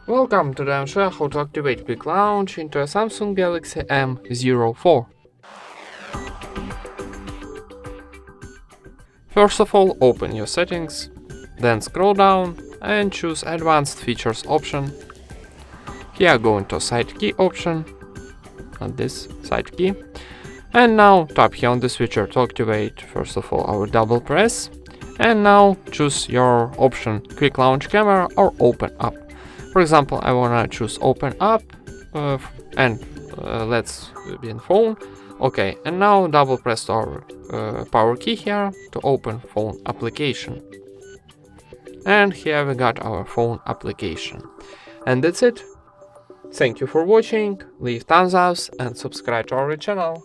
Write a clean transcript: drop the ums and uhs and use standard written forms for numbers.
Welcome to the show how to activate quick launch into a Samsung Galaxy M04. First of all, open your settings, then scroll down and choose Advanced Features option. Here go into Side Key option, and this Side Key. And now tap here on the switcher to activate first of all our double press. And now choose your option Quick Launch Camera or Open Up. For example, I wanna choose Open Up and let's be in phone. Okay, and now double press our power key here to open phone application. And here we got our phone application. And that's it. Thank you for watching, leave thumbs up and subscribe to our channel.